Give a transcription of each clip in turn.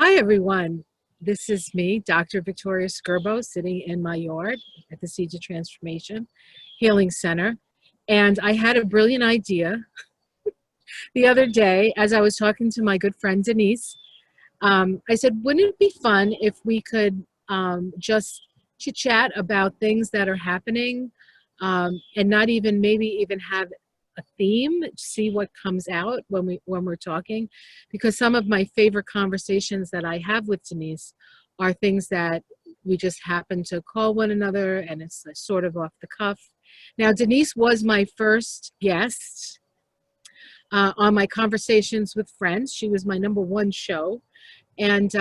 Hi, everyone. This is me, Dr. Victoria Skirbo, sitting in my yard at the Seeds of Transformation Healing Center. And I had a brilliant idea the other day as I was talking to my good friend Denise. I said, wouldn't it be fun if we could just chit-chat about things that are happening and not even maybe even have a theme, see what comes out when we're talking, because some of my favorite conversations that I have with Denise are things that we just happen to call one another and it's sort of off the cuff. Now, Denise was my first guest on my Conversations with Friends. She was my #1 show. And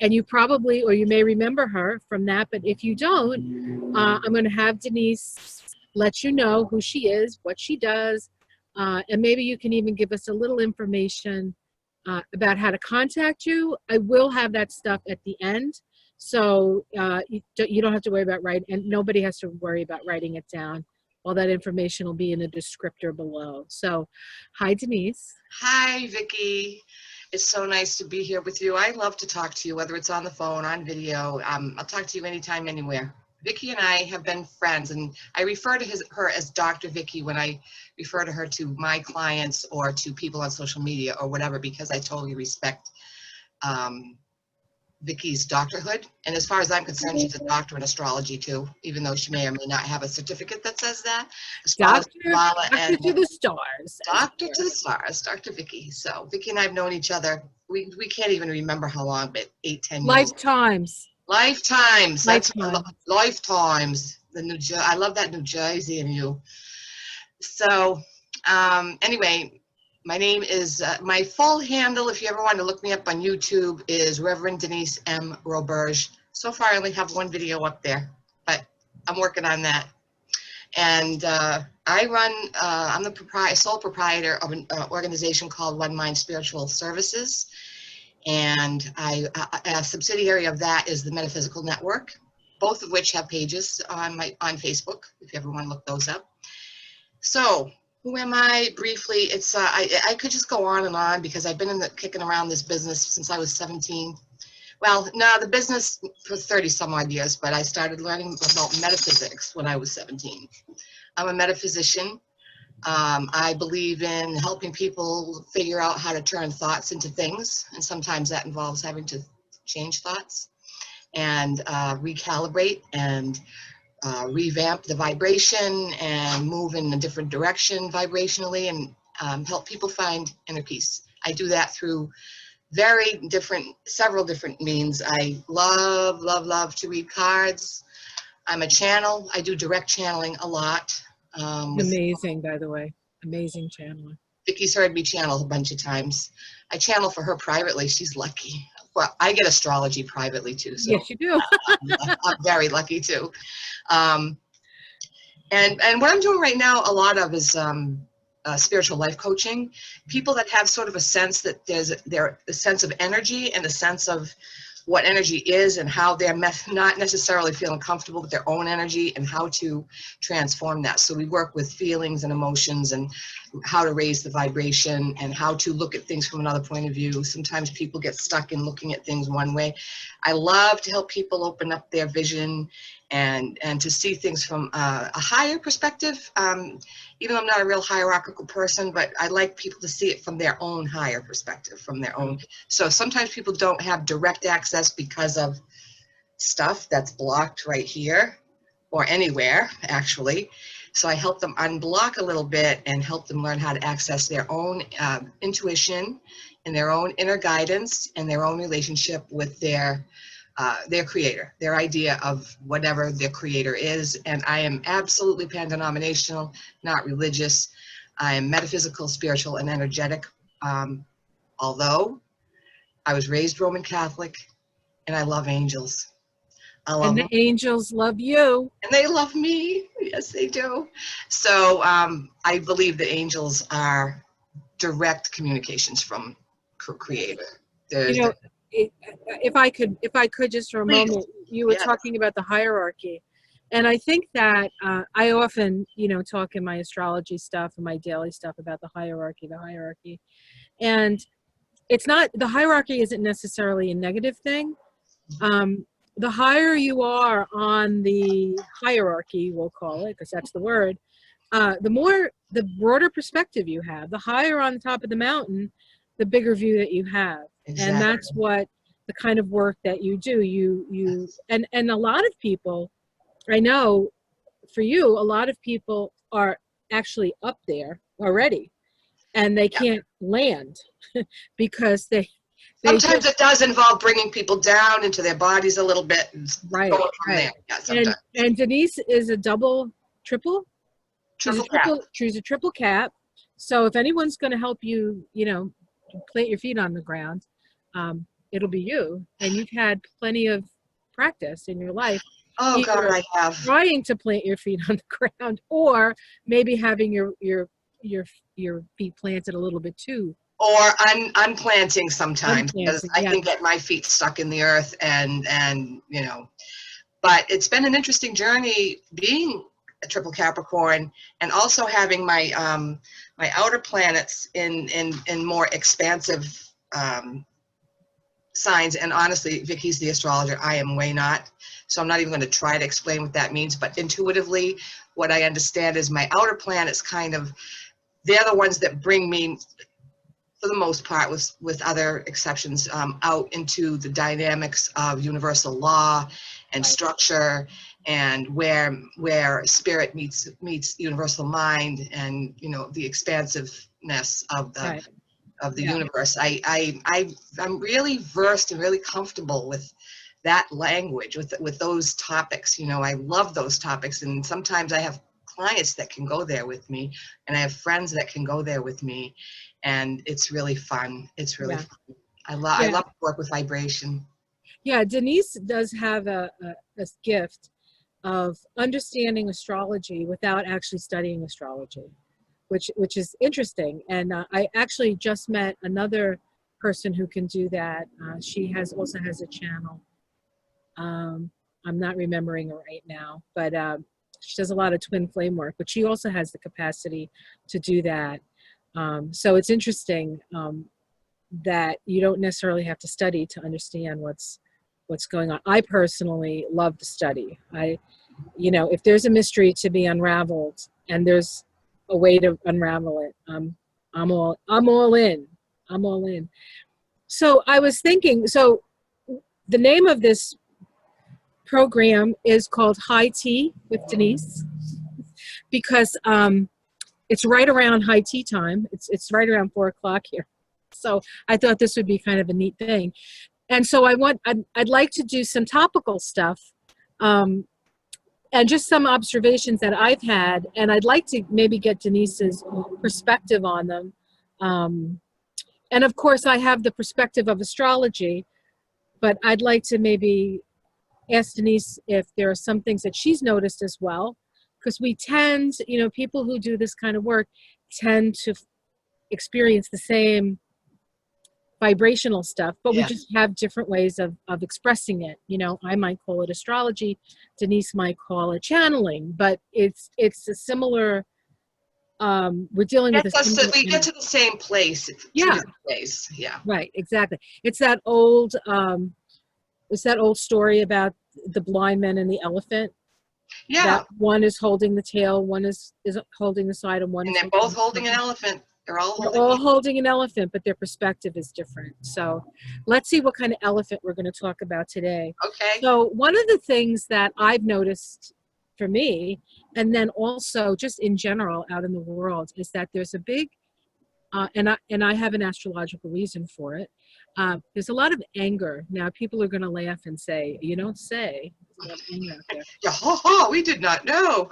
you probably, or you may remember her from that, but if you don't, I'm going to have Denise let you know who she is, what she does, and maybe you can even give us a little information about how to contact you. I will have that stuff at the end, so you don't have to worry about writing, and nobody has to worry about writing it down. All that information will be in a descriptor below. So, hi, Denise. Hi, Vicki. It's so nice to be here with you. I love to talk to you, whether it's on the phone, on video. I'll talk to you anytime, anywhere. Vicki and I have been friends, and I refer to her as Dr. Vicki when I refer to her to my clients or to people on social media or whatever, because I totally respect Vicki's doctorhood. And as far as I'm concerned, she's a doctor in astrology too, even though she may or may not have a certificate that says that. Doctor to the stars. Doctor to the stars, Dr. Vicki. So Vicki and I have known each other. We can't even remember how long, but 8, 10 years. Lifetimes. Lifetimes. That's lifetimes. I love that New Jersey in you. So anyway, my name is, my full handle, if you ever want to look me up on YouTube, is Reverend Denise M. Roberge. So far, I only have 1 video up there, but I'm working on that. And I run, I'm the sole proprietor of an organization called One Mind Spiritual Services. And a subsidiary of that is the Metaphysical Network, both of which have pages on Facebook, if you ever want to look those up. So, who am I? Briefly, it's I could just go on and on because I've been kicking around this business since I was 17. Well, no, the business for 30 some odd years, but I started learning about metaphysics when I was 17. I'm a metaphysician. I believe in helping people figure out how to turn thoughts into things, and sometimes that involves having to change thoughts and recalibrate and revamp the vibration and move in a different direction vibrationally, and help people find inner peace. I do that through several different means. I love to read cards. I'm a channel. I do direct channeling a lot. Amazing, by the way. Amazing channeling. Vicki's heard me channel a bunch of times. I channel for her privately. She's lucky. Well, I get astrology privately too. So yes, you do. I'm very lucky too. And what I'm doing right now, a lot of is spiritual life coaching. People that have sort of a sense that there's a sense of energy and a sense of what energy is and how they're not necessarily feeling comfortable with their own energy and how to transform that. So we work with feelings and emotions and how to raise the vibration and how to look at things from another point of view. Sometimes people get stuck in looking at things one way. I love to help people open up their vision and to see things from a higher perspective. Even though I'm not a real hierarchical person, but I like people to see it from their own higher perspective, from their own. So sometimes people don't have direct access because of stuff that's blocked right here or anywhere, actually. So I help them unblock a little bit and help them learn how to access their own intuition and their own inner guidance and their own relationship with their creator, their idea of whatever their creator is. And I am absolutely pan-denominational, not religious. I am metaphysical, spiritual, and energetic. Although I was raised Roman Catholic, and I love angels. And the angels love you. And they love me. Yes, they do. So I believe the angels are direct communications from creator. You know, if I could just for a moment, you were talking about the hierarchy. And I think that I often, talk in my astrology stuff and my daily stuff about the hierarchy. And it's not, the hierarchy isn't necessarily a negative thing. The higher you are on the hierarchy, we'll call it, because that's the word, the broader perspective you have. The higher on the top of the mountain, the bigger view that you have. Exactly. And that's what the kind of work that you do. And a lot of people, I know for you, a lot of people are actually up there already, and they can't land because they sometimes it does involve bringing people down into their bodies a little bit and right, going from right. there. Yeah, and Denise is a triple. She's a triple cap. So if anyone's going to help you, you know, plant your feet on the ground, it'll be you. And you've had plenty of practice in your life. Oh God, I have. Trying to plant your feet on the ground, or maybe having your feet planted a little bit too. Or unplanting sometimes, because I can get my feet stuck in the earth, and you know. But it's been an interesting journey being a triple Capricorn, and also having my my outer planets in more expansive signs. And honestly, Vicki's the astrologer. I am way not. So I'm not even going to try to explain what that means. But intuitively, what I understand is my outer planets kind of, they're the ones that bring me, for the most part, with other exceptions, out into the dynamics of universal law and structure, and where spirit meets universal mind, and you know, the expansiveness of the universe. I'm really versed and really comfortable with that language, with those topics. You know, I love those topics, and sometimes I have clients that can go there with me, and I have friends that can go there with me, and it's really fun. It's really fun. I love to work with vibration. Yeah, Denise does have a gift of understanding astrology without actually studying astrology, which is interesting. And I actually just met another person who can do that. She also has a channel. I'm not remembering her right now, but she does a lot of twin flame work, but she also has the capacity to do that. So it's interesting that you don't necessarily have to study to understand what's going on. I personally love to study. You know, if there's a mystery to be unraveled and there's a way to unravel it, I'm all in. I'm all in. So I was thinking, so the name of this program is called High Tea with Denise, because it's right around high tea time. It's right around 4 o'clock here. So I thought this would be kind of a neat thing. And so I'd like to do some topical stuff, and just some observations that I've had, and I'd like to maybe get Denise's perspective on them. And of course I have the perspective of astrology, but I'd like to maybe ask Denise if there are some things that she's noticed as well, because we tend, you know, people who do this kind of work tend to experience the same vibrational stuff, but we just have different ways of expressing it. You know, I might call it astrology, Denise might call it channeling, but it's a similar, we're dealing with we get to the same place. Ways. Yeah. Right, exactly. It's that old story about the blind man and the elephant. Yeah. That one is holding the tail, one is holding the side, and they're both holding an elephant. They're all holding an elephant, but their perspective is different. So let's see what kind of elephant we're going to talk about today. Okay. So one of the things that I've noticed for me, and then also just in general out in the world, is that there's a big, and I have an astrological reason for it. There's a lot of anger. Now people are going to laugh and say, "You don't say." There's a lot of anger out there. Yeah, ha ha! We did not know.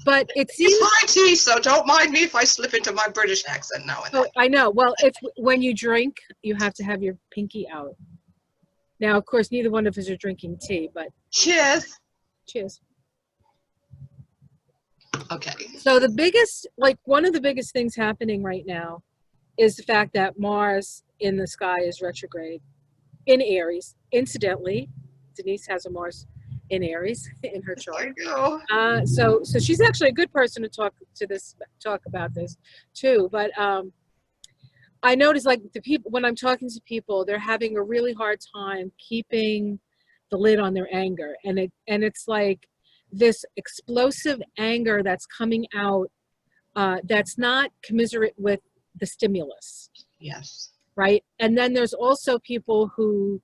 But it seems it's high tea, so don't mind me if I slip into my British accent now and then. I know. Well, when you drink, you have to have your pinky out. Now, of course, neither one of us are drinking tea, but cheers. Cheers. Okay. So one of the biggest things happening right now is the fact that Mars in the sky is retrograde in Aries. Incidentally, Denise has a Mars in Aries in her chart. So she's actually a good person to talk about this too. But I notice like the people, when I'm talking to people, they're having a really hard time keeping the lid on their anger. And it's like this explosive anger that's coming out, that's not commiserate with the stimulus. Yes. Right. And then there's also people who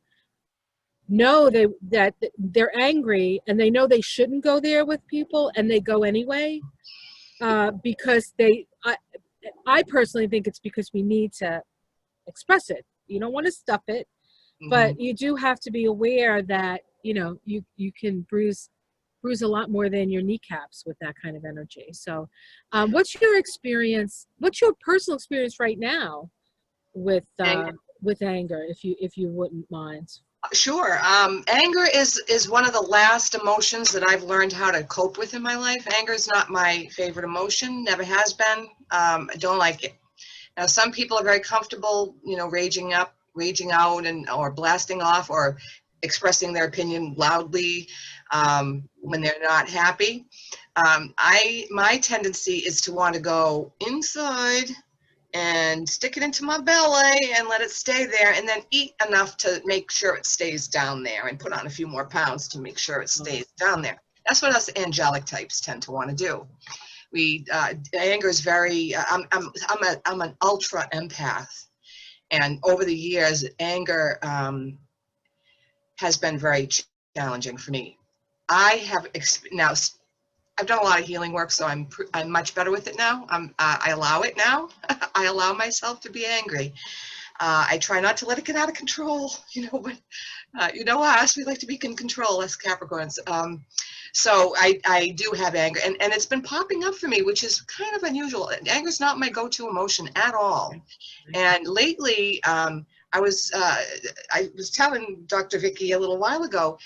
know that they're angry and they know they shouldn't go there with people and they go anyway, because I personally think it's because we need to express it. You don't want to stuff it, but you do have to be aware that, you know, you can bruise a lot more than your kneecaps with that kind of energy. So what's your experience, what's your personal experience right now with anger, if you wouldn't mind? Sure. Anger is one of the last emotions that I've learned how to cope with in my life. Anger is not my favorite emotion, never has been. I don't like it. Now, some people are very comfortable, you know, raging out, and or blasting off, or expressing their opinion loudly when they're not happy. My tendency is to want to go inside and stick it into my belly and let it stay there, and then eat enough to make sure it stays down there, and put on a few more pounds to make sure it stays down there. That's what us angelic types tend to want to do. Anger is very, I'm an ultra empath, and over the years, anger has been very challenging for me. I've done a lot of healing work, so I'm much better with it now. I allow it now. I allow myself to be angry. I try not to let it get out of control, you know, but you know us, we like to be in control, us Capricorns. So I do have anger, and it's been popping up for me, which is kind of unusual. Anger is not my go-to emotion at all. And lately, I was telling Dr. Vicki a little while ago,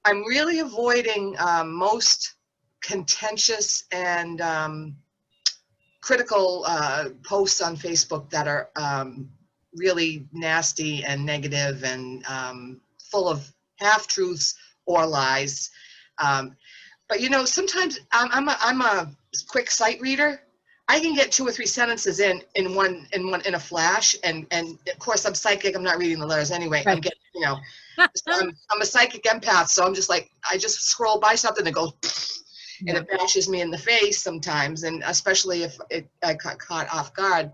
I'm really avoiding most contentious and critical posts on Facebook that are really nasty and negative and full of half-truths or lies. But you know, sometimes I'm a quick sight reader. I can get 2 or 3 sentences in a flash, and of course I'm psychic. I'm not reading the letters anyway. Right. I'm getting, you know, so I'm a psychic empath, so I'm just like, I just scroll by something and goes, and it bashes me in the face sometimes, and especially if I got caught off guard.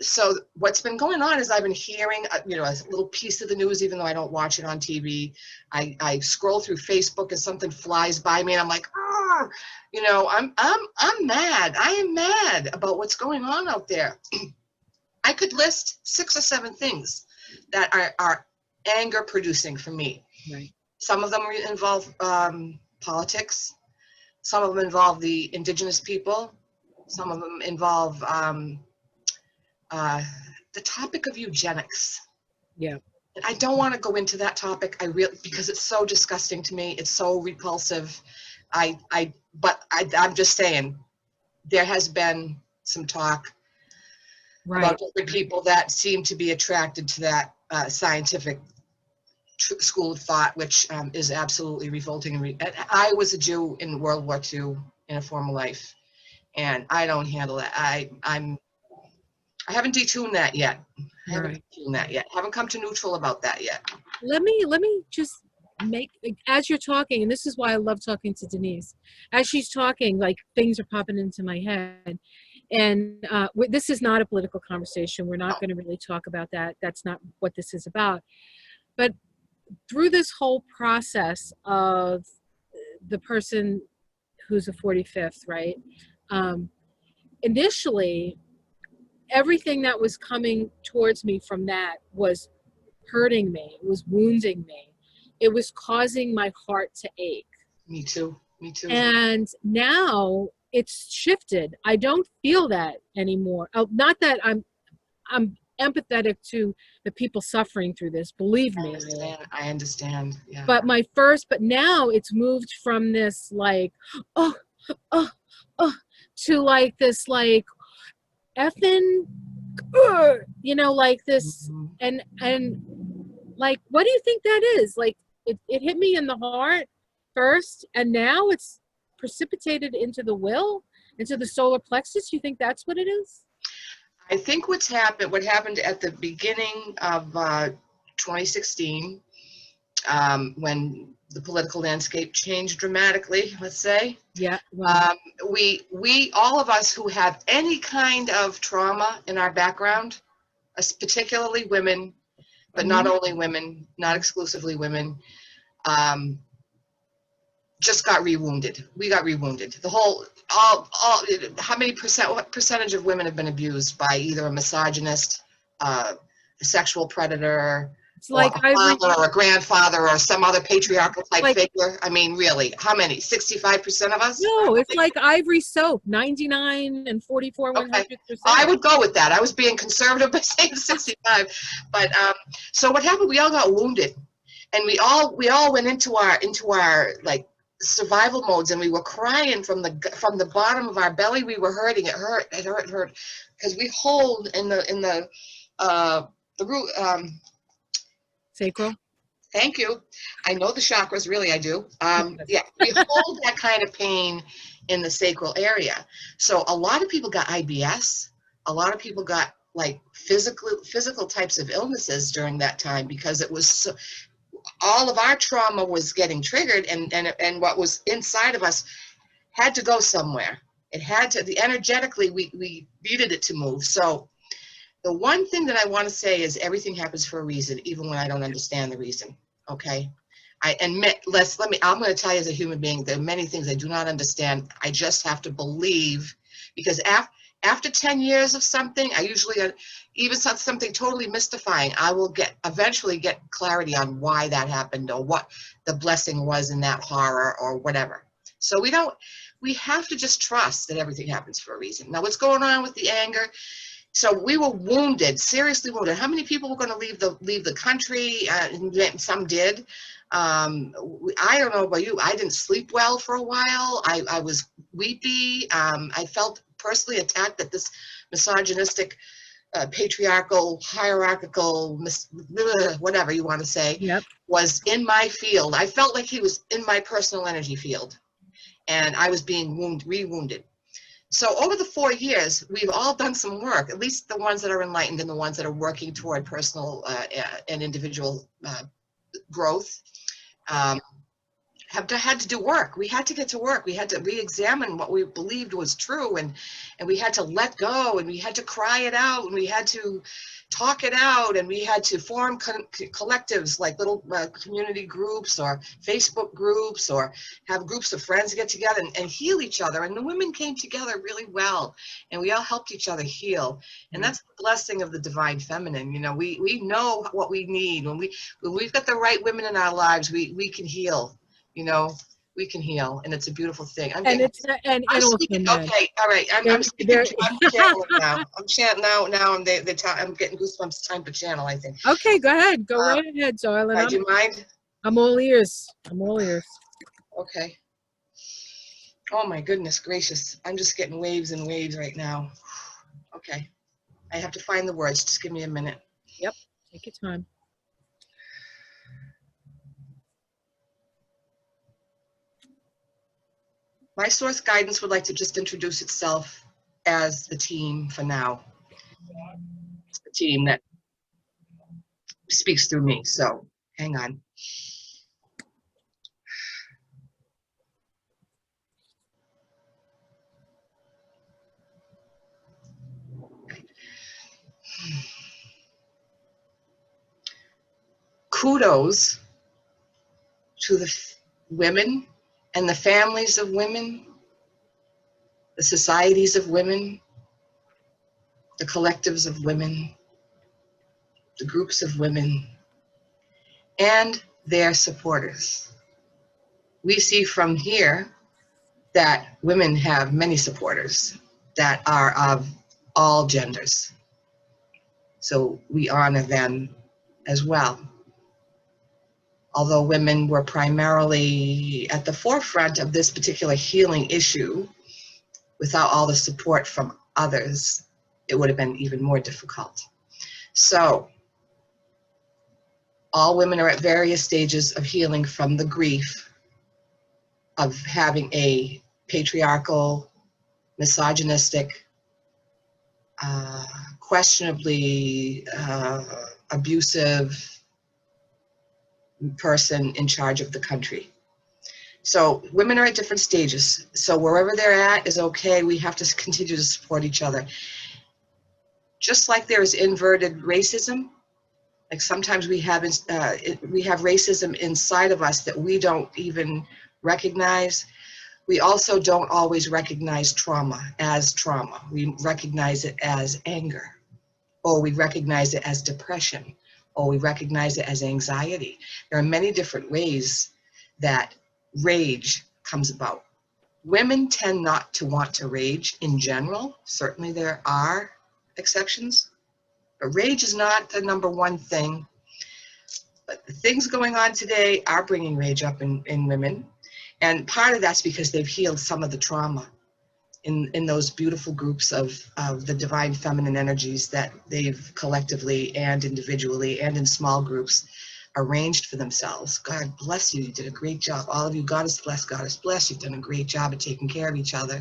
So what's been going on is I've been hearing, you know, a little piece of the news, even though I don't watch it on TV. I scroll through Facebook and something flies by me, and I'm like, oh, you know, I'm mad. I am mad about what's going on out there. I could list 6 or 7 things that are anger producing for me. Right. Some of them involve politics. Some of them involve the indigenous people. Some of them involve the topic of eugenics. Yeah. And I don't want to go into that topic. Because it's so disgusting to me. It's so repulsive. But I'm just saying, there has been some talk about different people that seem to be attracted to that scientific school of thought, which is absolutely revolting. And I was a Jew in World War II in a former life, and I don't handle that. I haven't detuned that yet. Haven't come to neutral about that yet. Let me just make, as you're talking, and this is why I love talking to Denise, as she's talking, like things are popping into my head. And this is not a political conversation. We're not going to really talk about that. That's not what this is about. But through this whole process of the person who's a 45th, right? Initially, everything that was coming towards me from that was hurting me. It was wounding me. It was causing my heart to ache. Me too. Me too. And now it's shifted. I don't feel that anymore. Not that I'm empathetic to the people suffering through this. Believe me. I understand. Yeah. But now it's moved from this like, to like this like effing, you know, like this, and like, what do you think that is? Like, it hit me in the heart first, and now it's precipitated into the will, into the solar plexus. You think that's what it is? I think what happened at the beginning of 2016, when the political landscape changed dramatically, let's say, Yeah. Well, we all of us who have any kind of trauma in our background, particularly women, but not only women, not exclusively women, just got rewounded. We got rewounded. The whole, how many what percentage of women have been abused by either a misogynist, a sexual predator, it's or like a father or a grandfather or some other patriarchal type like, figure? I mean, really, how many? 65% of us? no, it's like Ivory soap, 99 and 44, Okay, 100%. I would go with that. I was being conservative by saying 65. But so what happened? We all got wounded, and we all went into our like survival modes, and we were crying from the bottom of our belly. We were hurting. It hurt, because we hold in the root. Sacral. Thank you. I know the chakras, really, I do. Yes. Yeah, we hold that kind of pain in the sacral area. So a lot of people got IBS. A lot of people got like physical types of illnesses during that time, because it was so, all of our trauma was getting triggered, and what was inside of us had to go somewhere. It had to, energetically, we needed it to move. So the one thing that I want to say is everything happens for a reason, even when I don't understand the reason. Okay. I'm going to tell you, as a human being, there are many things I do not understand. I just have to believe, because after 10 years of something, I usually, even something totally mystifying, I will eventually get clarity on why that happened, or what the blessing was in that horror, or whatever. So we have to just trust that everything happens for a reason. Now, what's going on with the anger? So we were wounded, seriously wounded. How many people were going to leave the country? Some did. I don't know about you. I didn't sleep well for a while. I was weepy. I felt personally attacked that this misogynistic, patriarchal, hierarchical, whatever you want to say, Yep. was in my field. I felt like he was in my personal energy field, and I was being re-wounded. So over the 4 years, we've all done some work, at least the ones that are enlightened and the ones that are working toward personal and individual growth, have had to do work. We had to get to work. We had to re-examine what we believed was true, and we had to let go, and we had to cry it out, and we had to talk it out, and we had to form collectives, like little community groups or Facebook groups, or have groups of friends get together and heal each other. And the women came together really well, and we all helped each other heal. And that's the blessing of the divine feminine. You know, we know what we need. When we've got the right women in our lives, we can heal. You know, we can heal, and it's a beautiful thing. And I'm also speaking. men. Okay, all right. I'm speaking. I'm channeling now. I'm channeling now. I'm getting goosebumps. It's time to channel, I think. Okay, go ahead. Go right ahead, darling. Do you mind? I'm all ears. I'm all ears. Okay. Oh my goodness gracious! I'm just getting waves and waves right now. Okay, I have to find the words. Just give me a minute. Yep. Take your time. My source guidance would like to just introduce itself as the team for now. It's the team that speaks through me. So hang on. Kudos to the women and the families of women, the societies of women, the collectives of women, the groups of women, and their supporters. We see from here that women have many supporters that are of all genders. So we honor them as well. Although women were primarily at the forefront of this particular healing issue, without all the support from others, it would have been even more difficult. So all women are at various stages of healing from the grief of having a patriarchal, misogynistic, questionably abusive person in charge of the country. So women are at different stages. So wherever they're at is okay. We have to continue to support each other. Just like there is inverted racism, like sometimes we have racism inside of us that we don't even recognize. We also don't always recognize trauma as trauma. We recognize it as anger, or we recognize it as depression, or we recognize it as anxiety. There are many different ways that rage comes about. Women tend not to want to rage in general. Certainly there are exceptions, but rage is not the number one thing. But the things going on today are bringing rage up in women. And part of that's because they've healed some of the trauma in those beautiful groups of the divine feminine energies that they've collectively and individually and in small groups arranged for themselves. God bless you. You did a great job. All of you, Goddess bless. You've done a great job of taking care of each other.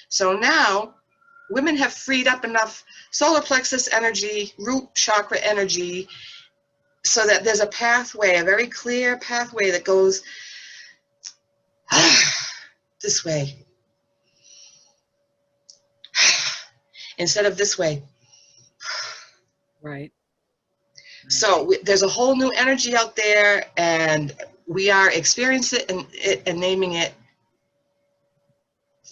So now women have freed up enough solar plexus energy, root chakra energy, so that there's a pathway, a very clear pathway that goes this way instead of this way. Right. So there's a whole new energy out there, and we are experiencing it and naming it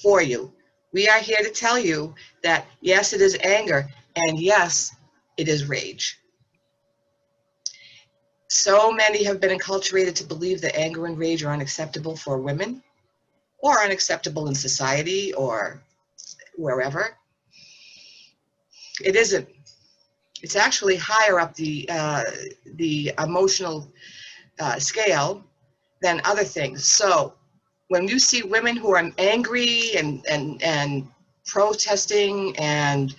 for you. We are here to tell you that yes, it is anger, and yes, it is rage. So many have been enculturated to believe that anger and rage are unacceptable for women, or unacceptable in society, or wherever. It isn't. It's actually higher up the emotional scale than other things. So when you see women who are angry and protesting and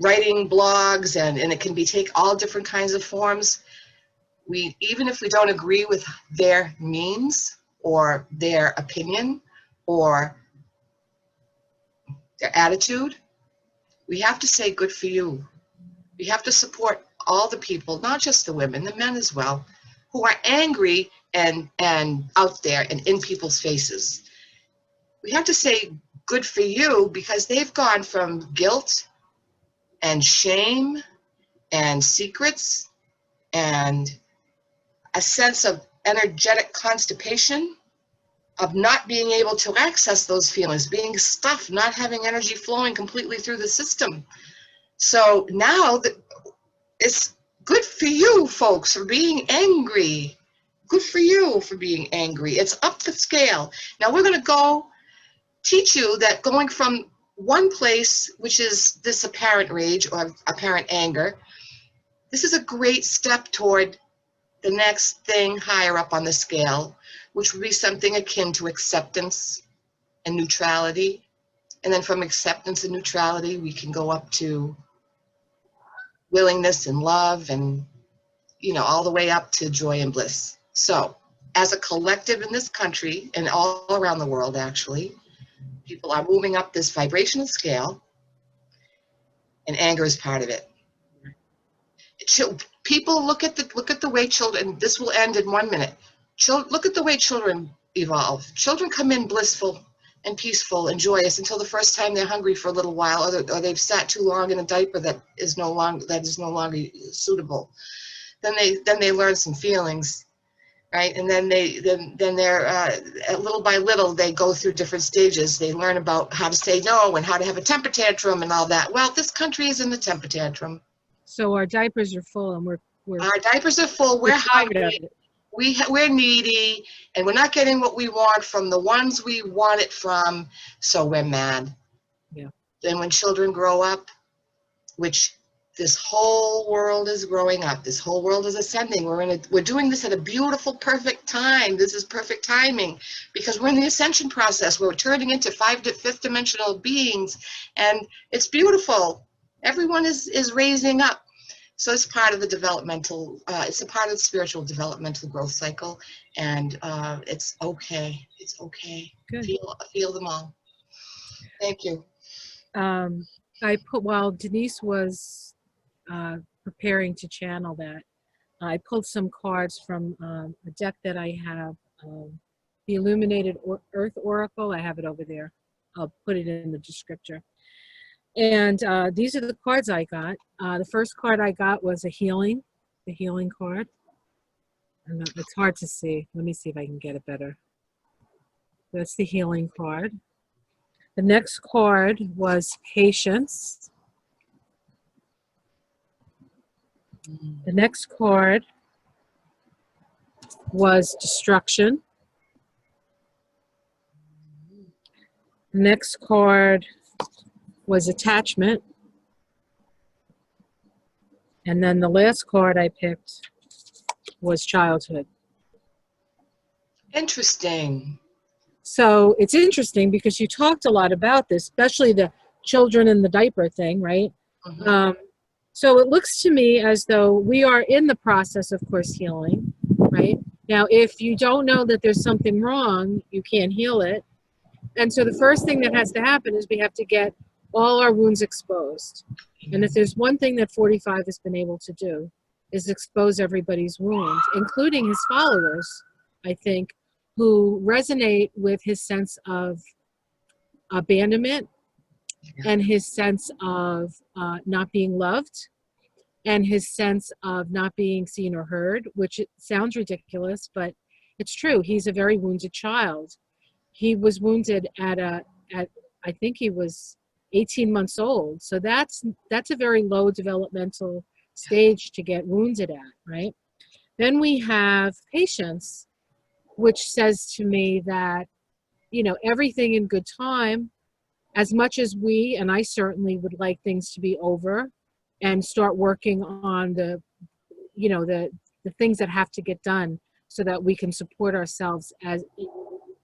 writing blogs, and it can take all different kinds of forms, even if we don't agree with their means or their opinion or their attitude, we have to say good for you. We have to support all the people, not just the women, the men as well, who are angry and out there and in people's faces. We have to say good for you, because they've gone from guilt and shame and secrets and a sense of energetic constipation, of not being able to access those feelings, being stuffed, not having energy flowing completely through the system. So now it's good for you folks for being angry. Good for you for being angry. It's up the scale. Now we're going to go teach you that going from one place, which is this apparent rage or apparent anger, this is a great step toward the next thing higher up on the scale, which would be something akin to acceptance and neutrality. And then from acceptance and neutrality, we can go up to willingness and love, and all the way up to joy and bliss. So as a collective in this country and all around the world, actually, people are moving up this vibrational scale, and anger is part of it. People look at the way children, this will end in 1 minute. Look at the way children evolve. Children come in blissful and peaceful and joyous until the first time they're hungry for a little while, or they've sat too long in a diaper that is no longer suitable. Then they learn some feelings, right? And then they're little by little they go through different stages. They learn about how to say no and how to have a temper tantrum and all that. Well, this country is in the temper tantrum. So our diapers are full, and our diapers are full. We're hungry. We're needy, and we're not getting what we want from the ones we want it from, so we're mad. Yeah. Then when children grow up, which this whole world is growing up, this whole world is ascending. We're doing this at a beautiful, perfect time. This is perfect timing, because we're in the ascension process. We're turning into fifth dimensional beings, and it's beautiful. Everyone is raising up. So it's part of the developmental, it's a part of the spiritual developmental growth cycle, and it's okay. It's okay. Good. Feel them all. Thank you. while Denise was preparing to channel that, I pulled some cards from a deck that I have, the Illuminated Earth Oracle. I have it over there. I'll put it in the descriptor. And these are the cards I got. The first card I got was the healing card. And it's hard to see. Let me see if I can get it better. That's the healing card. The next card was patience. The next card was destruction. The next card was attachment. And then the last card I picked was childhood. Interesting. So it's interesting because you talked a lot about this, especially the children in the diaper thing, right? Mhm. So it looks to me as though we are in the process, of course, healing, right? Now, if you don't know that there's something wrong, you can't heal it. And so the first thing that has to happen is we have to get all our wounds exposed. And if there's one thing that 45 has been able to do, is expose everybody's wounds, including his followers, I think, who resonate with his sense of abandonment and his sense of not being loved and his sense of not being seen or heard, which it sounds ridiculous, but it's true. He's a very wounded child. He was wounded at I think he was 18 months old. So that's a very low developmental stage to get wounded at, right? Then we have patience, which says to me that, you know, everything in good time, as much as we, and I certainly would like things to be over and start working on the, you know, the things that have to get done so that we can support ourselves as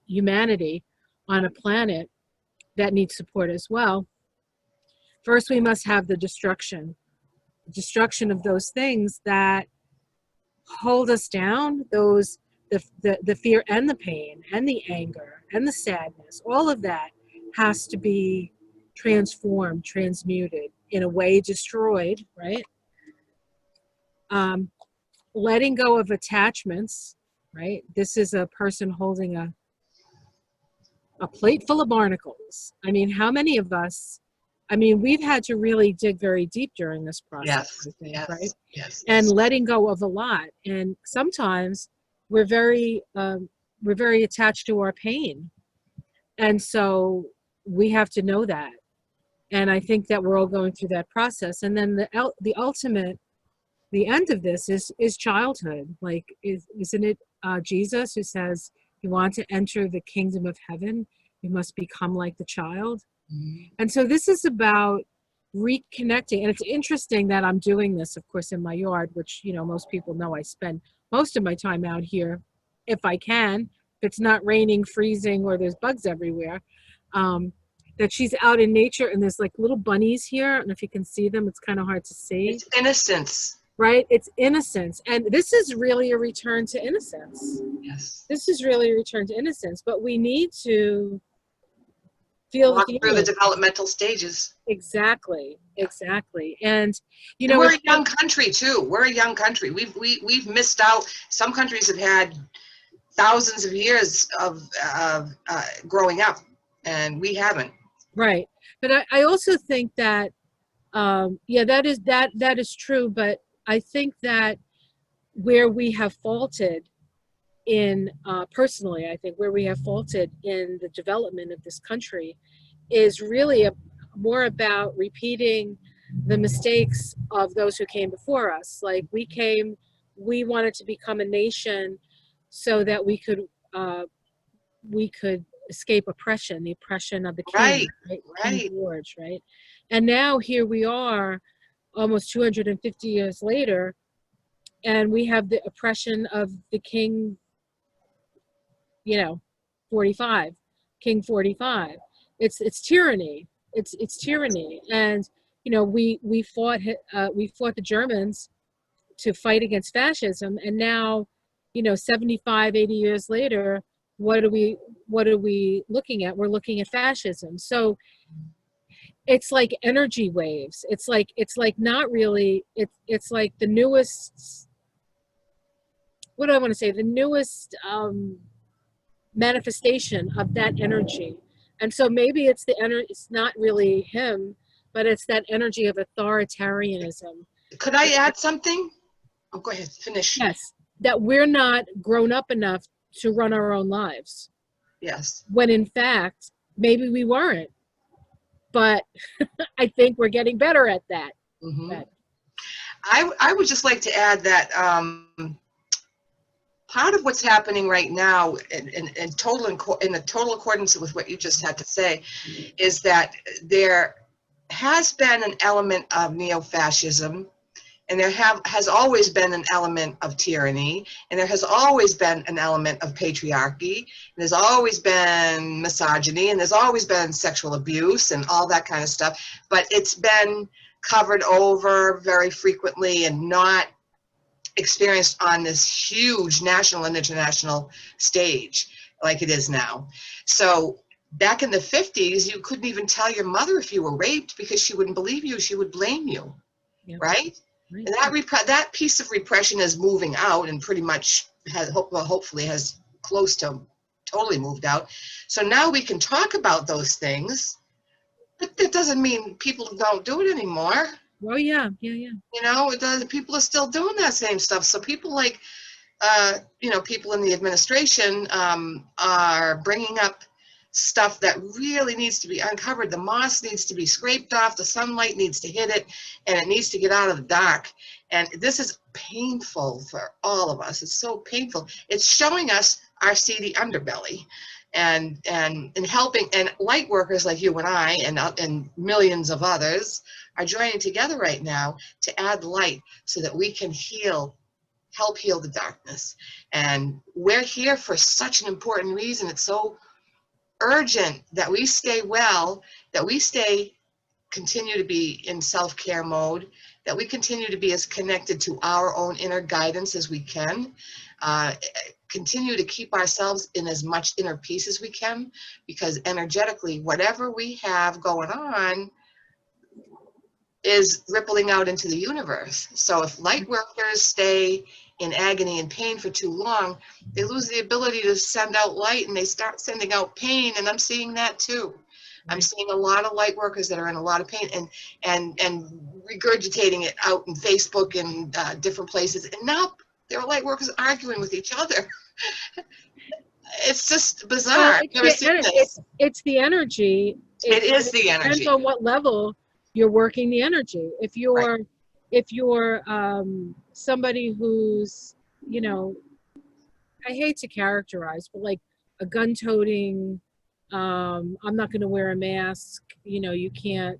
humanity on a planet that needs support as well. First, we must have the destruction of those things that hold us down, those the fear and the pain and the anger and the sadness. All of that has to be transformed, transmuted, in a way destroyed, right? Letting go of attachments, right? This is a person holding a plate full of barnacles. I mean, how many of us, I mean, we've had to really dig very deep during this process, Yes, I think, yes, right? yes. And letting go of a lot. And sometimes we're very attached to our pain. And so we have to know that. And I think that we're all going through that process. And then the ultimate, the end of this is childhood. Like, isn't it Jesus who says, you want to enter the kingdom of heaven, you must become like the child. Mhm. And so this is about reconnecting. And it's interesting that I'm doing this, of course, in my yard, which, you know, most people know I spend most of my time out here, if I can, if it's not raining, freezing, or there's bugs everywhere. That she's out in nature, and there's like little bunnies here. And if you can see them, it's kind of hard to see. It's innocence. Right? It's innocence. And this is really a return to innocence. Yes. This is really a return to innocence. But we need to feel Walk the through the healing. developmental stages. Exactly. Exactly. And, you And know, we're a young country too. We're a young country. We've missed out. Some countries have had thousands of years of growing up, and we haven't. right. But I also think that, yeah, that is true. But I think that where we have faulted in, personally, I think where we have faulted in the development of this country is really more about repeating the mistakes of those who came before us. Like we wanted to become a nation so that we could escape oppression, the oppression of the king, Right, right? King right. George, right? And now here we are, almost 250 years later, and we have the oppression of the king, you know, 45, King 45. It's tyranny. It's tyranny. And you know, we fought the Germans to fight against fascism, and now, you know, 75, 80 years later, what are we looking at? We're looking at fascism. So it's like energy waves. It's like not really, it's like the newest, what do I want to say, the newest manifestation of that energy. And so maybe it's the energy, it's not really him, but it's that energy of authoritarianism. Could I add something? Oh, go ahead, finish. Yes, that we're not grown up enough to run our own lives. Yes. When in fact, maybe we weren't. But I think we're getting better at that. Mm-hmm. I would just like to add that part of what's happening right now, in the total accordance with what you just had to say, is that there has been an element of neo-fascism, and there has always been an element of tyranny, and there has always been an element of patriarchy, and there's always been misogyny, and there's always been sexual abuse and all that kind of stuff, but it's been covered over very frequently and not experienced on this huge national and international stage like it is now. So back in the 50s, you couldn't even tell your mother if you were raped because she wouldn't believe you, she would blame you, yeah. Right? And that piece of repression is moving out and pretty much hopefully has close to totally moved out. So now we can talk about those things, but that doesn't mean people don't do it anymore. Oh yeah. You know, people are still doing that same stuff. So people like, people in the administration are bringing up stuff that really needs to be uncovered. The moss needs to be scraped off, the sunlight needs to hit it, and it needs to get out of the dark. And this is painful for all of us. It's so painful. It's showing us our seedy underbelly, and helping, and light workers like you and I and millions of others are joining together right now to add light so that we can help heal the darkness. And we're here for such an important reason. It's so urgent that we stay well, that we continue to be in self-care mode, that we continue to be as connected to our own inner guidance as we can, continue to keep ourselves in as much inner peace as we can, because energetically, whatever we have going on is rippling out into the universe. So if light workers stay in agony and pain for too long, they lose the ability to send out light, and they start sending out pain. And I'm seeing that too. I'm seeing a lot of light workers that are in a lot of pain and regurgitating it out in Facebook and different places. And now there are light workers arguing with each other. It's just bizarre. I've never seen this. It's the energy. It is the energy. Depends on what level you're working the energy. If you're somebody who's, I hate to characterize, but like a gun-toting, I'm not going to wear a mask, you can't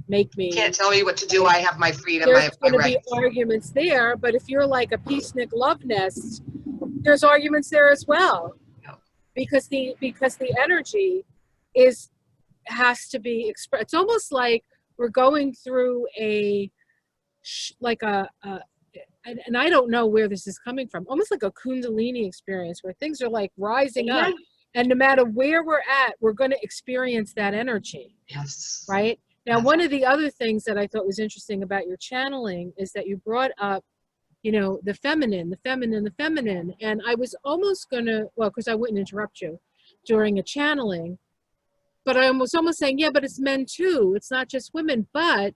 make me. Can't tell me what to do. I have my freedom. There's going to be arguments there, but if you're like a peacenik love nest, there's arguments there as well, because the energy has to be expressed. It's almost like we're going through and I don't know where this is coming from, almost like a Kundalini experience where things are like rising up, and no matter where we're at, we're going to experience that energy. Yes. Right? Now, one of the other things that I thought was interesting about your channeling is that you brought up, the feminine. And I was almost going to, because I wouldn't interrupt you during a channeling, but I was almost saying, yeah, but it's men too. It's not just women. But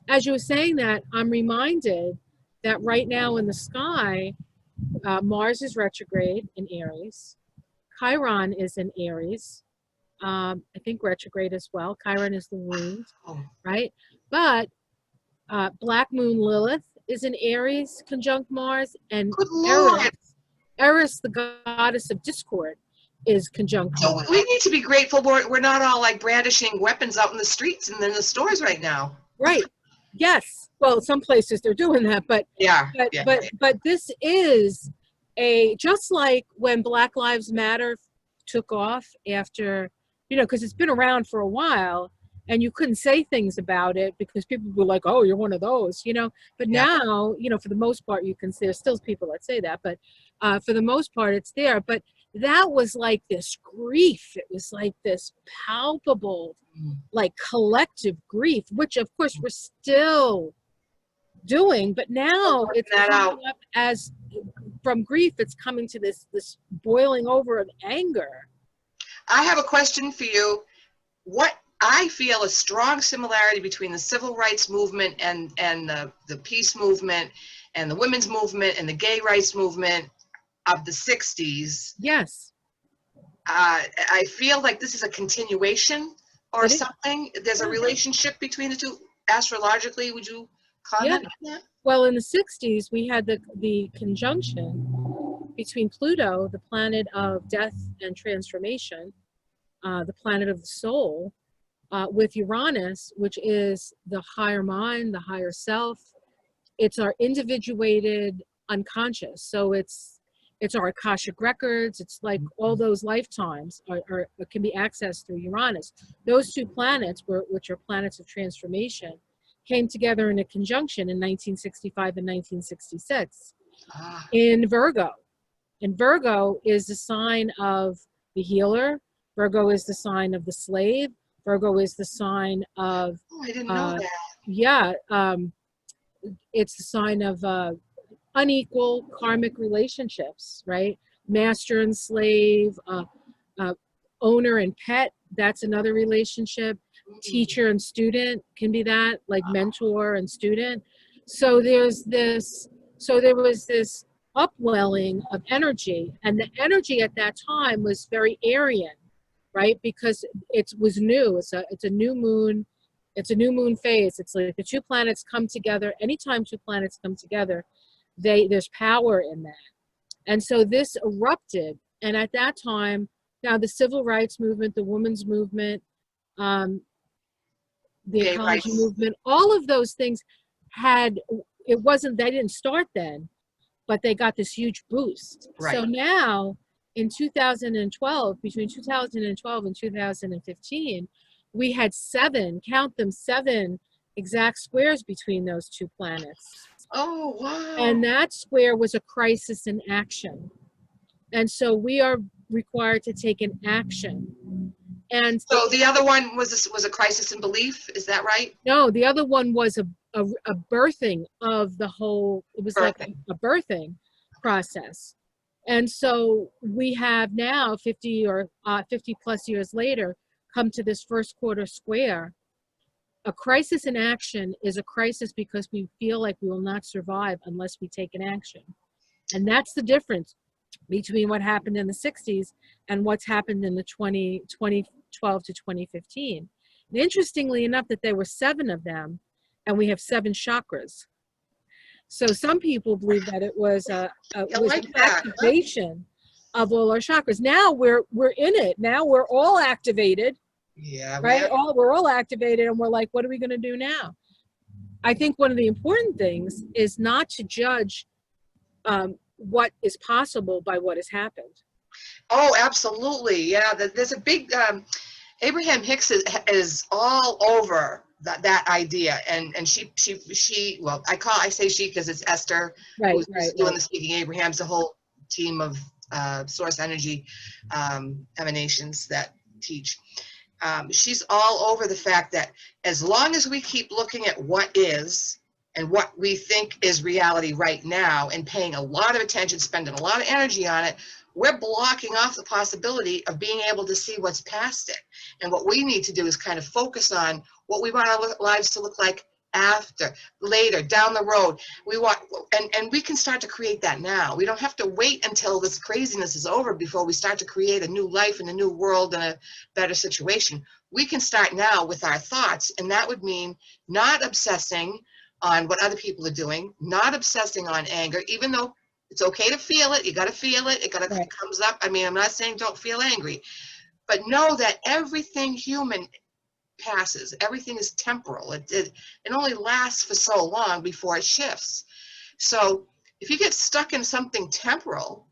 as you were saying that, I'm reminded that right now in the sky, Mars is retrograde in Aries. Chiron is in Aries. I think retrograde as well. Chiron is the wound, right? But Black Moon Lilith is in Aries, conjunct Mars, and Eris, the goddess of discord, is conjunct Mars. We need to be grateful we're not all like brandishing weapons out in the streets and in the stores right now. Right. Yes. Well, some places they're doing that, but but this is just like when Black Lives Matter took off after, because it's been around for a while, and you couldn't say things about it because people were like, oh, you're one of those, but now, for the most part, you can say, there's still people that say that, but for the most part, it's there. But that was like this grief. It was like this palpable, like collective grief, which of course we're still doing, but now Working it's that coming out. up as from grief, it's coming to this boiling over of anger. I have a question for you. What I feel a strong similarity between the civil rights movement and the peace movement and the women's movement and the gay rights movement of the 60s. Yes. I feel like this is a continuation or It is. something. There's a Yeah. relationship between the two astrologically. Would you Yeah. comment on that? Well, in the 60s, we had the conjunction between Pluto, the planet of death and transformation, the planet of the soul, with Uranus, which is the higher mind, the higher self. It's our individuated unconscious. So it's our Akashic records. It's like all those lifetimes can be accessed through Uranus. Those two planets, which are planets of transformation, came together in a conjunction in 1965 and 1966 in Virgo. And Virgo is the sign of the healer. Virgo is the sign of the slave. Virgo is the sign of, Oh, I didn't know that. yeah, it's the sign of unequal karmic relationships, right? Master and slave, owner and pet, that's another relationship. Teacher and student can be that, like mentor and student. So there was this upwelling of energy, and the energy at that time was very Aryan, right? Because it was new. It's a new moon. It's a new moon phase. It's like the two planets come together. Anytime two planets come together, there's power in that. And so this erupted. And at that time, now the civil rights movement, the women's movement, the Gay ecology rights. movement, all of those things they didn't start then, but they got this huge boost. Right. So now in 2012, between 2012 and 2015, we had seven exact squares between those two planets. Oh, wow. And that square was a crisis in action. And so we are required to take an action. And So the other one was a crisis in belief. Is that right? no, the other one was a birthing of the whole, it was like a birthing process. And so we have now 50 plus years later come to this first quarter square. A crisis in action is a crisis because we feel like we will not survive unless we take an action. And that's the difference between what happened in the 60s and what's happened in the 2012 to 2015. And interestingly enough, that there were seven of them, and we have seven chakras. So some people believe that it was an activation of all our chakras. Now we're in it. Now we're all activated. Yeah, right. We're all activated, and we're like, what are we going to do now? I think one of the important things is not to judge what is possible by what has happened. Oh, absolutely. Yeah, there's a big Abraham Hicks is all over that idea, and she well, I say she because it's Esther who's doing the speaking. Abraham's the whole team of source energy emanations that teach. She's all over the fact that as long as we keep looking at what is and what we think is reality right now and paying a lot of attention, spending a lot of energy on it, we're blocking off the possibility of being able to see what's past it. And what we need to do is kind of focus on what we want our lives to look like after, later, down the road. We want, and we can start to create that now. We don't have to wait until this craziness is over before we start to create a new life and a new world and a better situation. We can start now with our thoughts, and that would mean not obsessing on what other people are doing, not obsessing on anger, even though it's okay to feel it. You got to feel it. It comes up. I mean, I'm not saying don't feel angry, but know that everything human passes. Everything is temporal. It only lasts for so long before it shifts. So if you get stuck in something temporal,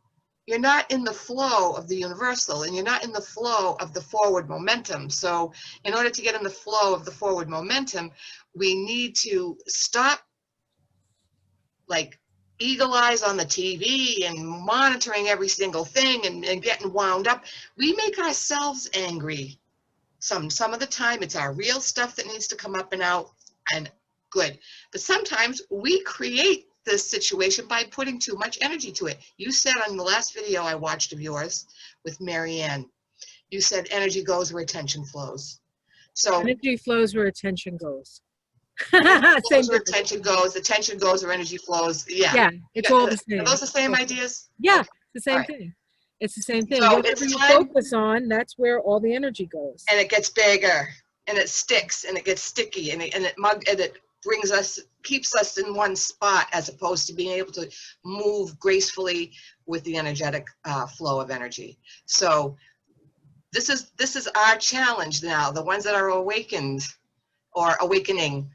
you're not in the flow of the universal, and you're not in the flow of the forward momentum. So in order to get in the flow of the forward momentum, we need to stop like eagle eyes on the TV and monitoring every single thing and getting wound up, we make ourselves angry. Some of the time it's our real stuff that needs to come up and out, and good. But sometimes we create this situation by putting too much energy to it. You said on the last video I watched of yours with Marianne, you said energy goes where attention flows. So energy flows where attention goes. Same where attention goes where energy flows. Yeah, it's all the same. Are those the same ideas? Yeah, okay. It's the same thing. It's the same thing. So whatever you focus on, that's where all the energy goes. And it gets bigger, and it sticks, and it gets sticky, and it brings us, keeps us in one spot, as opposed to being able to move gracefully with the energetic flow of energy. So this is our challenge now. The ones that are awakened or awakening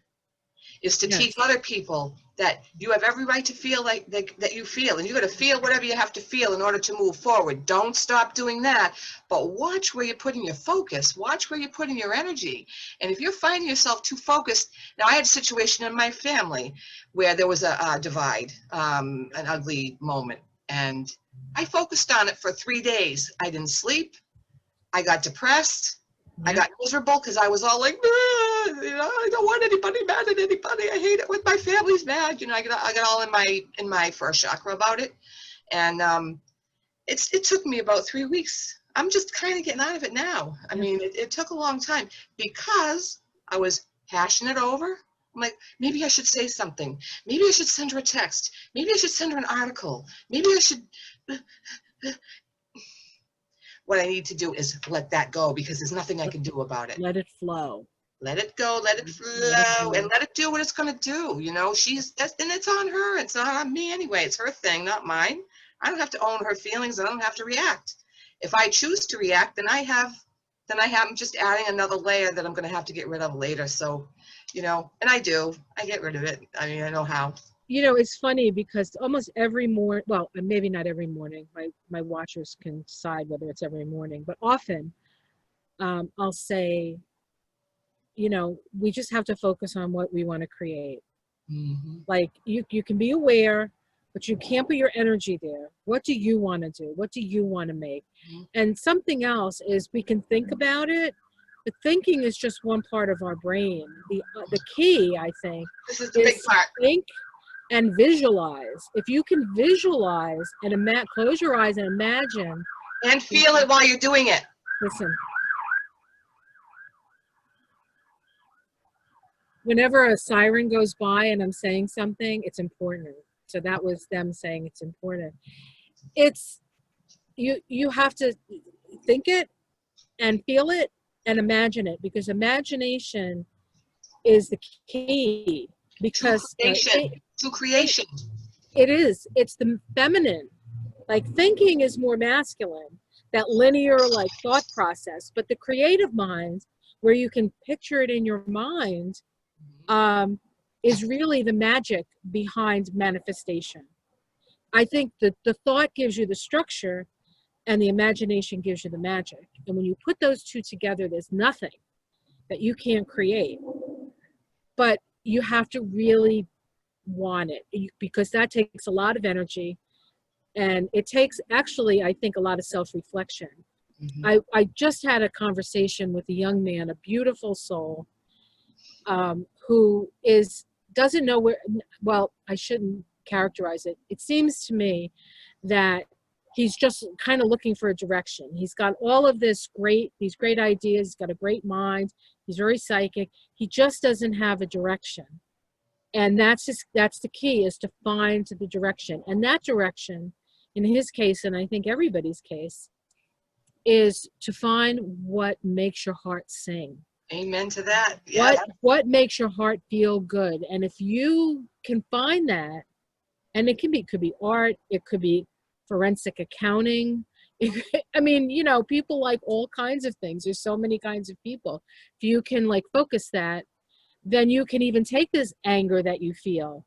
is to teach other people that you have every right to feel like that you feel, and you got to feel whatever you have to feel in order to move forward. Don't stop doing that, but watch where you're putting your focus, watch where you're putting your energy. And if you're finding yourself too focused, now I had a situation in my family where there was a divide, an ugly moment, and I focused on it for 3 days. I didn't sleep, I got depressed, I got miserable because I was all like, I don't want anybody mad at anybody. I hate it when my family's mad. I got all in my first chakra about it, and it took me about 3 weeks. I'm just kind of getting out of it now. I mean, it took a long time because I was passionate over. I'm like, maybe I should say something. Maybe I should send her a text. Maybe I should send her an article. Maybe I should. What I need to do is let that go, because there's nothing I can do about it. Let it flow. Let it go, let it flow, and let it do what it's going to do. And it's on her. It's not on me anyway. It's her thing, not mine. I don't have to own her feelings. I don't have to react. If I choose to react, then I'm just adding another layer that I'm going to have to get rid of later. So, and I get rid of it. I mean, I know how. It's funny because almost every morning, well, maybe not every morning, my watchers can decide whether it's every morning, but often I'll say, we just have to focus on what we want to create. Mm-hmm. Like you can be aware, but you can't put your energy there. What do you want to do? What do you want to make? Mm-hmm. And something else is we can think about it, but thinking is just one part of our brain. The key, I think, this is the big part. Think and visualize. If you can visualize and close your eyes and imagine. And feel it while you're doing it. Listen. Whenever a siren goes by and I'm saying something, it's important. So that was them saying it's important. It's, you have to think it and feel it and imagine it, because imagination is the key. Because to creation. It is. It's the feminine. Like thinking is more masculine, that linear like thought process. But the creative mind, where you can picture it in your mind, is really the magic behind manifestation. I think that the thought gives you the structure and the imagination gives you the magic. And when you put those two together, there's nothing that you can't create. But you have to really want it, because that takes a lot of energy, and it takes actually, I think, a lot of self-reflection. Mm-hmm. I just had a conversation with a young man, a beautiful soul, who doesn't know where, well, I shouldn't characterize it. It seems to me that he's just kind of looking for a direction. He's got all of these great ideas. He's got a great mind. He's very psychic. He just doesn't have a direction. And that's the key, is to find the direction. And that direction, in his case, and I think everybody's case, is to find what makes your heart sing. Amen to that. Yeah. What makes your heart feel good. And if you can find that, and it could be art, it could be forensic accounting. I mean, people like all kinds of things. There's so many kinds of people. If you can focus that, then you can even take this anger that you feel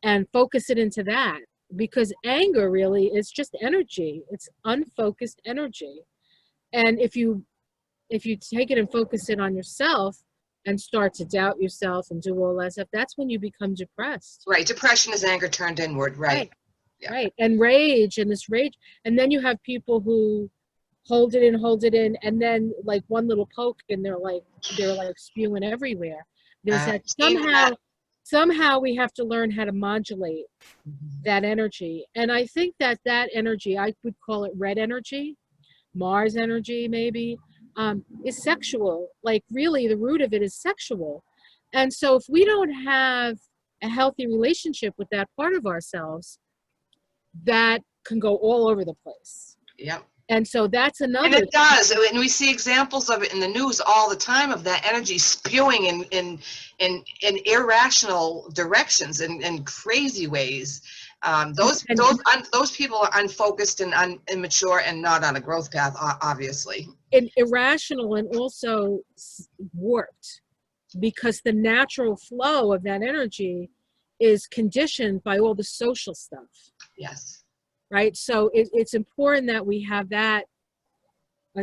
and focus it into that, because anger really is just energy. It's unfocused energy. And if you take it and focus it on yourself, and start to doubt yourself and do all that stuff, that's when you become depressed. Right. Depression is anger turned inward. Right. Yeah. Right. And rage, and this rage. And then you have people who hold it in, and then like one little poke and they're like spewing everywhere. There's that somehow we have to learn how to modulate that energy. And I think that energy, I would call it red energy, Mars energy maybe, is sexual. Like really the root of it is sexual. And so if we don't have a healthy relationship with that part of ourselves, that can go all over the place. Yep. And so that's another. And it does, and we see examples of it in the news all the time, of that energy spewing in irrational directions and crazy ways. Those people are unfocused and immature and not on a growth path, obviously. And irrational and also warped, because the natural flow of that energy is conditioned by all the social stuff. Yes. Right. So it's important that we have that.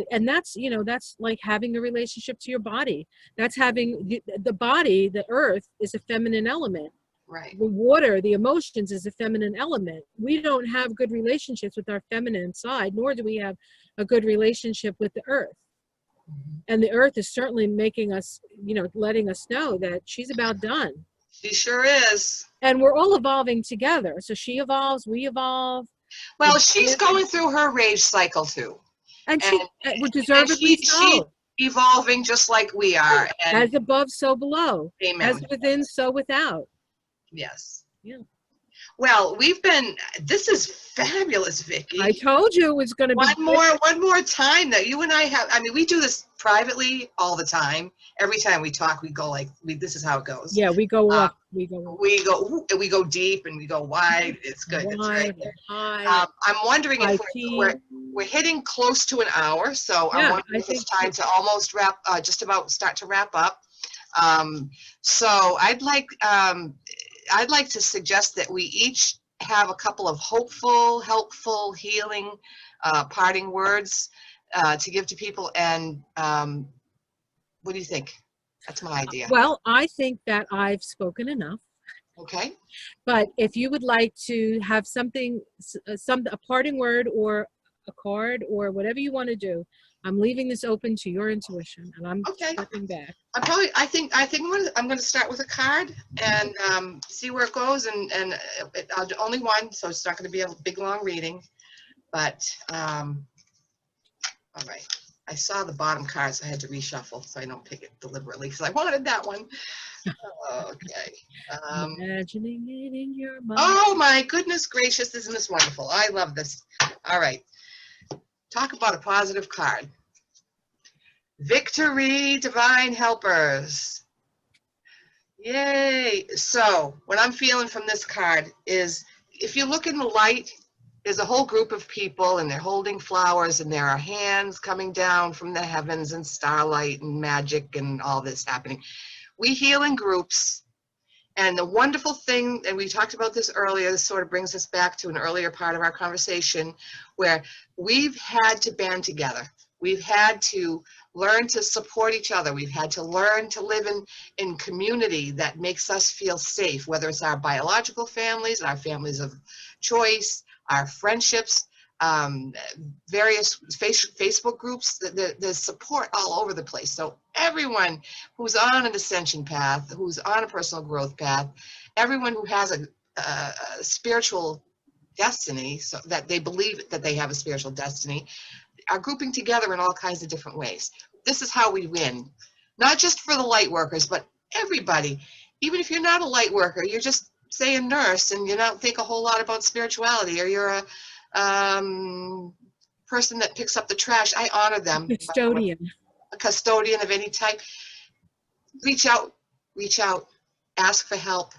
And that's, that's like having a relationship to your body. That's having the body, the earth is a feminine element. Right. The water, the emotions is a feminine element. We don't have good relationships with our feminine side, nor do we have a good relationship with the earth. And the earth is certainly making us, letting us know that she's about done. She sure is. And we're all evolving together. So she evolves, we evolve. Well, she's going through her rage cycle too. And she would deservedly so. She's evolving just like we are. And as above, so below. Amen. As within, so without. Yes. Yeah. Well, this is fabulous, Vicki. I told you it was going to be one more time that you and I have. I mean, we do this privately all the time. Every time we talk, we go this is how it goes. Yeah, we go up. We go deep and we go wide. It's good. It's right there. I'm wondering if we're hitting close to an hour, so I'm wondering if it's time to almost wrap, just about start to wrap up. So I'd like to suggest that we each have a couple of hopeful, helpful, healing, parting words to give to people. And what do you think? That's my idea. Well, I think that I've spoken enough. Okay. But if you would like to have something, a parting word or a card or whatever you want to do, I'm leaving this open to your intuition, and I'm stepping back. I think I'm going to start with a card and see where it goes, and I'll do only one, so it's not going to be a big long reading. But all right, I saw the bottom card, so I had to reshuffle, so I don't pick it deliberately because I wanted that one. Okay. Imagining it in your mind. Oh my goodness gracious! Isn't this wonderful? I love this. All right. Talk about a positive card. Victory, divine helpers. Yay. So what I'm feeling from this card is, if you look in the light, there's a whole group of people and they're holding flowers and there are hands coming down from the heavens and starlight and magic and all this happening. We heal in groups. And the wonderful thing, and we talked about this earlier, this sort of brings us back to an earlier part of our conversation, where we've had to band together. We've had to learn to support each other. We've had to learn to live in community that makes us feel safe, whether it's our biological families, our families of choice, our friendships, various Facebook groups. There's support all over the place. So everyone who's on an ascension path, who's on a personal growth path, everyone who has a spiritual destiny, so that they believe that they have a spiritual destiny, are grouping together in all kinds of different ways. This is how we win, not just for the light workers, but everybody. Even if you're not a light worker, you're just, say, a nurse and you don't think a whole lot about spirituality, or you're a person that picks up the trash. I honor them. Custodian. A custodian of any type. Reach out, ask for help,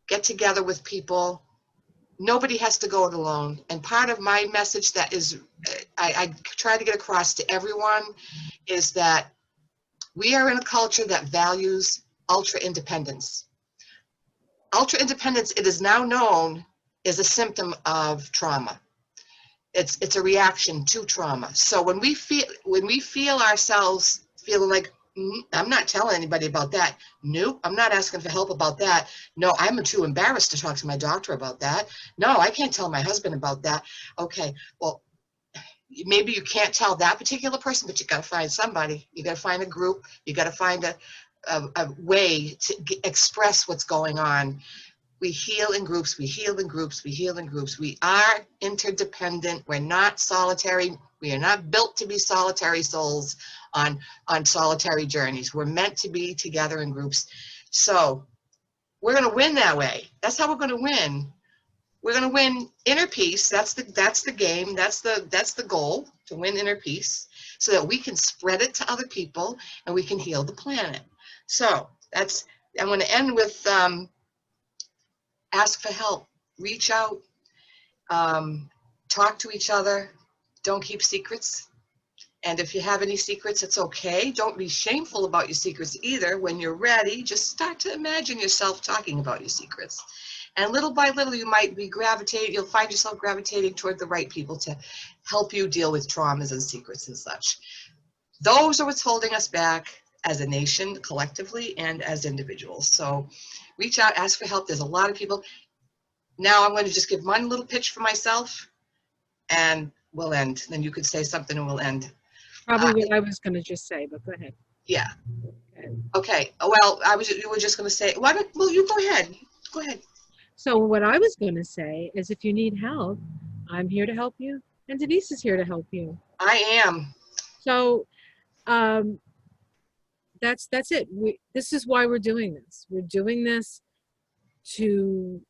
get together with people. Nobody has to go it alone. And part of my message that is, I try to get across to everyone, is that we are in a culture that values ultra independence. Ultra independence, it is now known, is a symptom of trauma. It's a reaction to trauma. So when we feel ourselves feeling like I'm not telling anybody about that. Nope, I'm not asking for help about that. No, I'm too embarrassed to talk to my doctor about that. No, I can't tell my husband about that. Okay, well, maybe you can't tell that particular person, but you got to find somebody. You got to find a group. You got to find a way to express what's going on. We heal in groups, we heal in groups, we heal in groups. We are interdependent. We're not solitary. We are not built to be solitary souls on solitary journeys. We're meant to be together in groups. So we're going to win that way. That's how we're going to win. We're going to win inner peace. That's the game. That's the goal, to win inner peace, so that we can spread it to other people and we can heal the planet. So I'm going to end with ask for help, reach out, talk to each other, don't keep secrets. And if you have any secrets, it's okay. Don't be shameful about your secrets either. When you're ready, just start to imagine yourself talking about your secrets. And little by little, you'll find yourself gravitating toward the right people to help you deal with traumas and secrets and such. Those are what's holding us back as a nation, collectively, and as individuals. So reach out, ask for help. There's a lot of people. Now I'm going to just give one little pitch for myself, and we'll end. Then you could say something and we'll end. Probably what I was going to just say, but go ahead. Yeah. Okay. Well, you were just going to say, well, you go ahead. Go ahead. So what I was going to say is, if you need help, I'm here to help you, and Denise is here to help you. I am. So that's it. This is why we're doing this. We're doing this to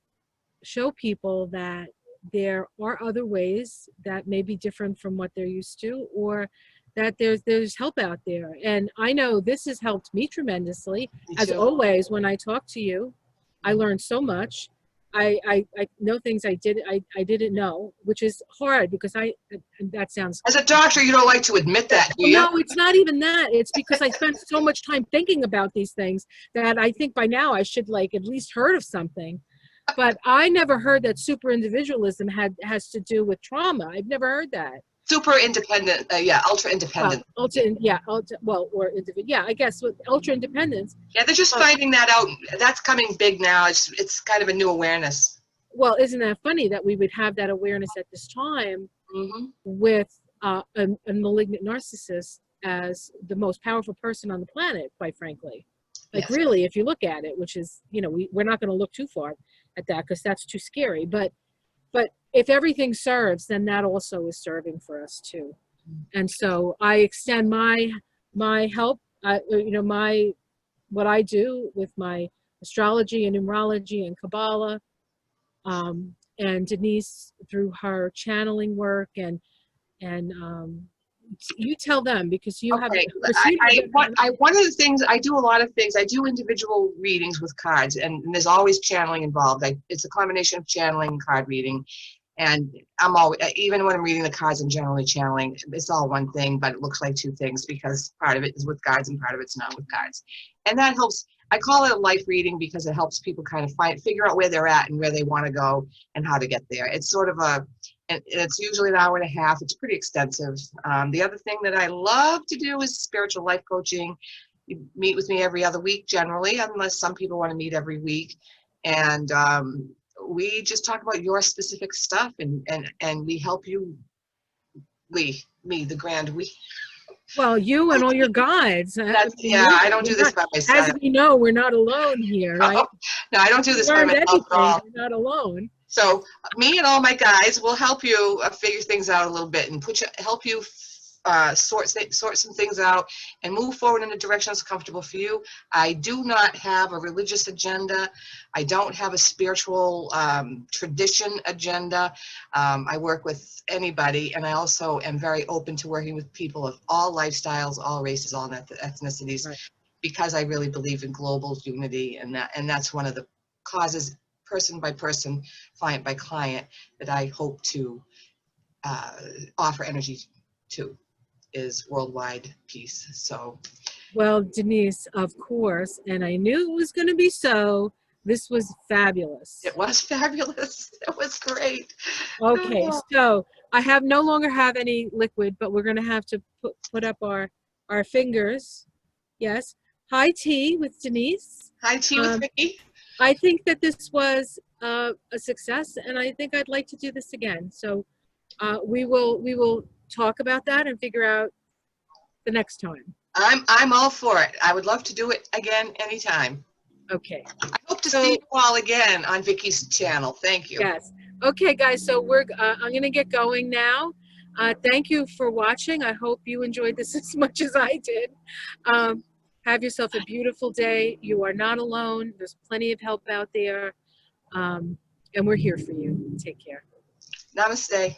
show people that there are other ways that may be different from what they're used to, or that there's help out there. And I know this has helped me tremendously. As always, when I talk to you, I learn so much. I know things I didn't know, which is hard, because that sounds... As a doctor, you don't like to admit that, do you? No, it's not even that. It's because I spent so much time thinking about these things that I think by now I should at least heard of something. But I never heard that super individualism has to do with trauma. I've never heard that. Super independent, ultra independent. I guess with ultra independence. Yeah, they're just finding that out. That's coming big now. It's kind of a new awareness. Well, isn't that funny that we would have that awareness at this time with a malignant narcissist as the most powerful person on the planet, quite frankly. Yes. Really, if you look at it, which is, we're not going to look too far at that because that's too scary. But if everything serves, then that also is serving for us too. And so I extend my help, what I do with my astrology and numerology and Kabbalah, and Denise through her channeling work, and you tell them, because you have. One of the things I do, a lot of things. I do individual readings with cards, and there's always channeling involved. It's a combination of channeling and card reading, and I'm always, even when I'm reading the cards, I'm generally channeling. It's all one thing, but it looks like two things, because part of it is with cards and part of it's not with cards, and that helps. I call it a life reading because it helps people kind of figure out where they're at and where they want to go and how to get there. It's sort of and it's usually an hour and a half. It's pretty extensive. The other thing that I love to do is spiritual life coaching. You meet with me every other week generally, unless some people want to meet every week. And we just talk about your specific stuff, and we help you, the grand we. Well, you and all your guides. I don't do this by myself. As we know, we're not alone here, right? No, I don't do this by myself at all. We're not alone. So me and all my guys will help you figure things out a little bit, and help you sort some things out and move forward in a direction that's comfortable for you. I do not have a religious agenda. I don't have a spiritual tradition agenda. I work with anybody, and I also am very open to working with people of all lifestyles, all races, all ethnicities, right, because I really believe in global unity, and that's one of the causes, person by person, client by client, that I hope to offer energy to, is worldwide peace. So, well, Denise, of course, and I knew it was going to be so. This was fabulous. It was fabulous. It was great. Okay, so I no longer have any liquid, but we're going to have to put up our fingers Yes. High tea with Denise. Hi, T with Um, Vicki. I think that this was a success, and I think I'd like to do this again. So we will talk about that and figure out the next time. I'm all for it. I would love to do it again anytime. Okay. I hope to So see you all again on Vicki's channel. Thank you. yes. Okay, guys. So I'm gonna get going now. Thank you for watching. I hope you enjoyed this as much as I did. Have yourself a beautiful day. You are not alone. There's plenty of help out there, and we're here for you. Take care. Namaste.